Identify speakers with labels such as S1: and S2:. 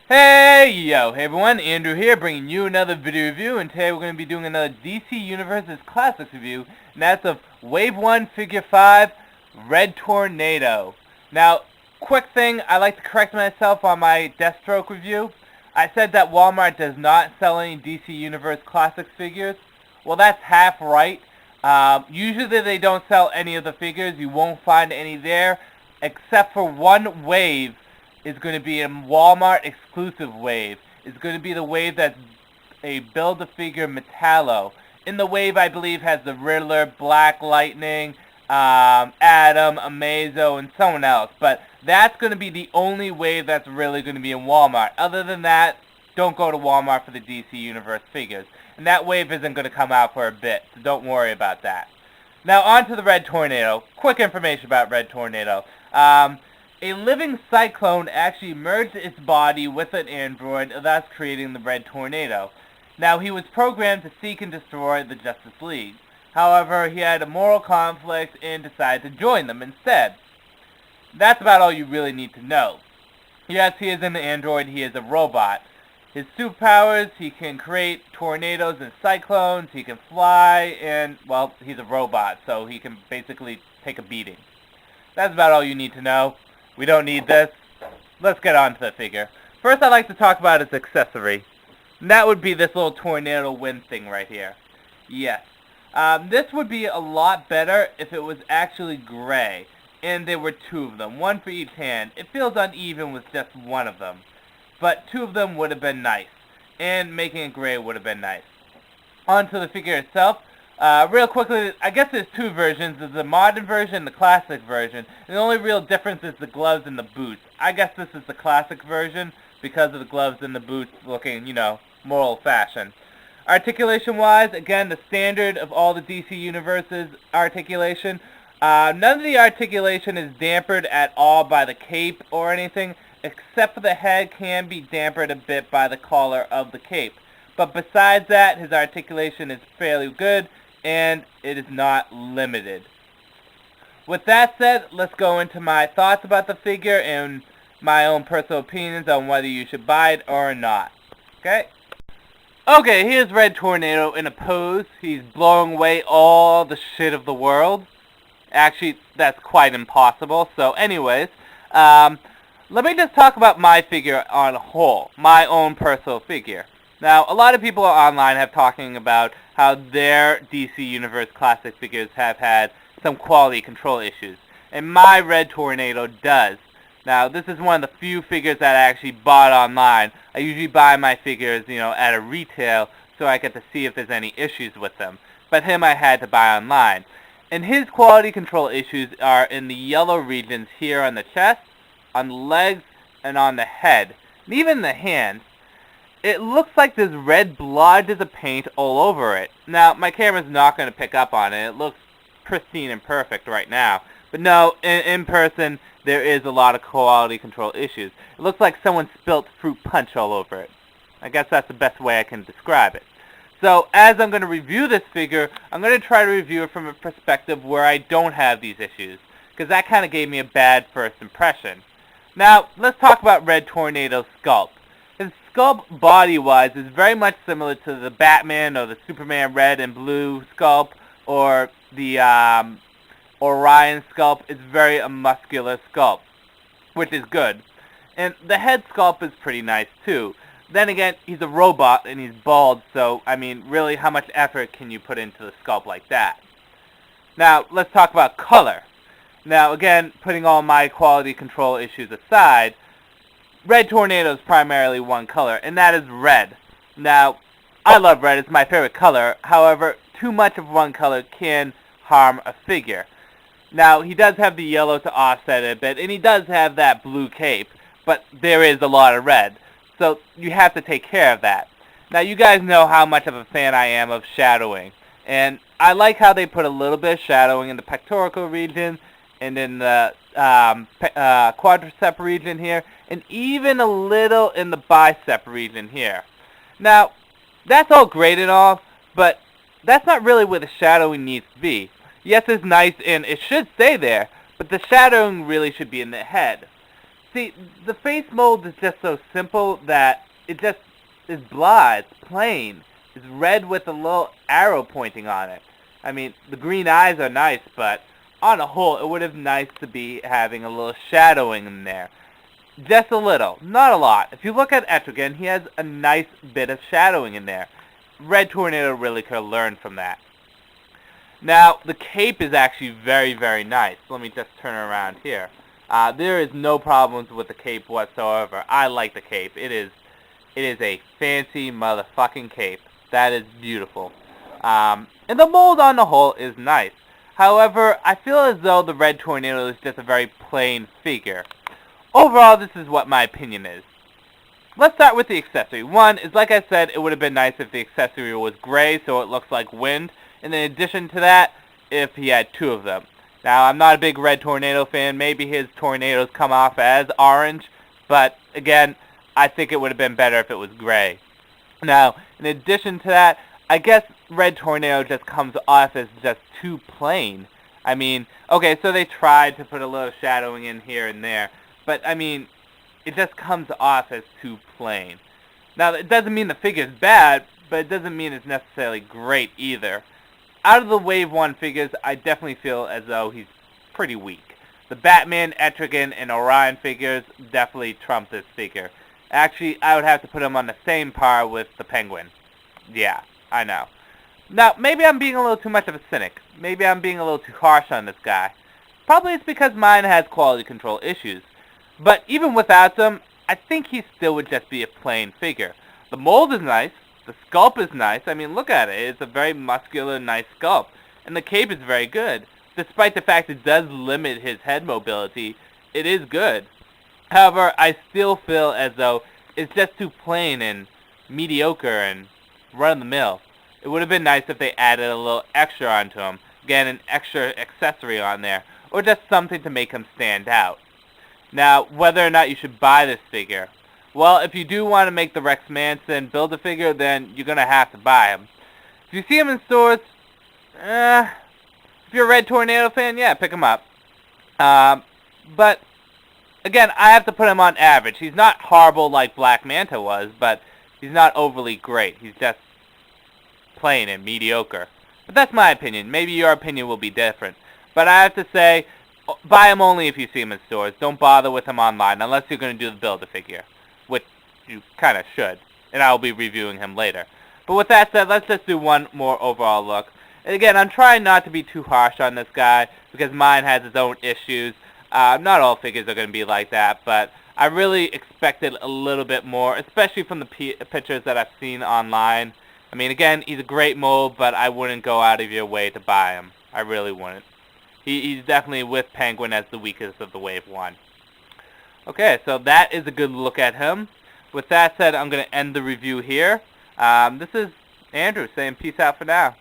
S1: Hey everyone, Andrew here, bringing you another video review, and today we're going to be doing another DC Universe's Classics review, and that's of Wave 1 Figure 5, Red Tornado. Now, quick thing, I like to correct myself on my Deathstroke review. I said that Walmart does not sell any DC Universe Classics figures. Well, that's half right. Usually they don't sell any of the figures. You won't find any there, except for one wave is going to be a Walmart exclusive wave. It's going to be the wave that's a Build-A-Figure Metallo. In the wave, I believe, has the Riddler, Black Lightning, Adam, Amazo, and someone else. But that's going to be the only wave that's really going to be in Walmart. Other than that, don't go to Walmart for the DC Universe figures. And that wave isn't going to come out for a bit, so don't worry about that. Now, on to the Red Tornado. Quick information about Red Tornado. A living cyclone actually merged its body with an android, thus creating the Red Tornado. Now, he was programmed to seek and destroy the Justice League. However, he had a moral conflict and decided to join them instead. That's about all you really need to know. Yes, he is an android, he is a robot. His superpowers, he can create tornadoes and cyclones, he can fly, and, well, he's a robot, so he can basically take a beating. That's about all you need to know. We don't need this. Let's get on to the figure. First, I'd like to talk about his accessory. And that would be this little tornado wind thing right here. Yes. This would be a lot better if it was actually gray. And there were two of them, one for each hand. It feels uneven with just one of them. But two of them would have been nice. And making it gray would have been nice. On to the figure itself. Real quickly, I guess there's two versions. There's the modern version and the classic version. And the only real difference is the gloves and the boots. I guess this is the classic version because of the gloves and the boots looking, more old-fashioned. Articulation-wise, again, the standard of all the DC Universe's articulation. None of the articulation is dampened at all by the cape or anything, except for the head can be dampened a bit by the collar of the cape. But besides that, his articulation is fairly good, and it is not limited. With that said, let's go into my thoughts about the figure and my own personal opinions on whether you should buy it or not. Okay, here's Red Tornado in a pose. He's blowing away all the shit of the world. Actually, that's quite impossible. So anyways, let me just talk about my figure on a whole, my own personal figure. Now, a lot of people online have talking about how their DC Universe Classic figures have had some quality control issues. And my Red Tornado does. Now, this is one of the few figures that I actually bought online. I usually buy my figures, at a retail so I get to see if there's any issues with them. But him I had to buy online. And his quality control issues are in the yellow regions here on the chest, on the legs, and on the head. And even the hands. It looks like there's red blotches of paint all over it. Now, my camera's not going to pick up on it. It looks pristine and perfect right now. But no, in person, there is a lot of quality control issues. It looks like someone spilt fruit punch all over it. I guess that's the best way I can describe it. So, as I'm going to review this figure, I'm going to try to review it from a perspective where I don't have these issues. Because that kind of gave me a bad first impression. Now, let's talk about Red Tornado's sculpt. His sculpt body-wise is very much similar to the Batman or the Superman red and blue sculpt, or the Orion sculpt. It's very a muscular sculpt, which is good. And the head sculpt is pretty nice too. Then again, he's a robot and he's bald, so I mean, really, how much effort can you put into the sculpt like that? Now, let's talk about color. Now, again, putting all my quality control issues aside, Red Tornado is primarily one color, and that is red. Now, I love red. It's my favorite color. However, too much of one color can harm a figure. Now, he does have the yellow to offset it a bit, and he does have that blue cape, but there is a lot of red. So you have to take care of that. Now, you guys know how much of a fan I am of shadowing, and I like how they put a little bit of shadowing in the pectoral region, and in the quadricep region here, and even a little in the bicep region here. Now, that's all great and all, but that's not really where the shadowing needs to be. Yes, it's nice and it should stay there, but the shadowing really should be in the head. See, the face mold is just so simple that it just is blah. It's plain. It's red with a little arrow pointing on it. I mean, the green eyes are nice, but on a whole, it would have been nice to be having a little shadowing in there. Just a little, not a lot. If you look at Etrigan, he has a nice bit of shadowing in there. Red Tornado really could have learned from that. Now, the cape is actually very, very nice. Let me just turn it around here. There is no problems with the cape whatsoever. I like the cape. It is a fancy motherfucking cape. That is beautiful. And the mold on the whole is nice. However, I feel as though the Red Tornado is just a very plain figure. Overall, this is what my opinion is. Let's start with the accessory. One is, like I said, it would have been nice if the accessory was gray so it looks like wind. And in addition to that, if he had two of them. Now, I'm not a big Red Tornado fan. Maybe his tornadoes come off as orange. But, again, I think it would have been better if it was gray. Now, in addition to that, I guess Red Tornado just comes off as just too plain. I mean, okay, so they tried to put a little shadowing in here and there. But, I mean, it just comes off as too plain. Now, it doesn't mean the figure's bad, but it doesn't mean it's necessarily great either. Out of the Wave 1 figures, I definitely feel as though he's pretty weak. The Batman, Etrigan, and Orion figures definitely trump this figure. Actually, I would have to put him on the same par with the Penguin. Yeah, I know. Now, maybe I'm being a little too much of a cynic. Maybe I'm being a little too harsh on this guy. Probably it's because mine has quality control issues. But even without them, I think he still would just be a plain figure. The mold is nice. The sculpt is nice. I mean, look at it. It's a very muscular, nice sculpt. And the cape is very good. Despite the fact it does limit his head mobility, it is good. However, I still feel as though it's just too plain and mediocre and run-of-the-mill. It would have been nice if they added a little extra onto him. Again, an extra accessory on there. Or just something to make him stand out. Now, whether or not you should buy this figure. Well, if you do want to make the Rex Manson Build-A-Figure, then you're going to have to buy him. If you see him in stores, if you're a Red Tornado fan, yeah, pick him up. But, again, I have to put him on average. He's not horrible like Black Manta was, but he's not overly great. He's just plain and mediocre. But that's my opinion. Maybe your opinion will be different. But I have to say, buy him only if you see him in stores. Don't bother with him online unless you're going to do the Build-A-Figure, which you kind of should, and I will be reviewing him later. But with that said, let's just do one more overall look. And again, I'm trying not to be too harsh on this guy because mine has its own issues. Not all figures are going to be like that, but I really expected a little bit more, especially from the pictures that I've seen online. I mean, again, he's a great mold, but I wouldn't go out of your way to buy him. I really wouldn't. He's definitely with Penguin as the weakest of the Wave 1. Okay, so that is a good look at him. With that said, I'm going to end the review here. This is Andrew saying peace out for now.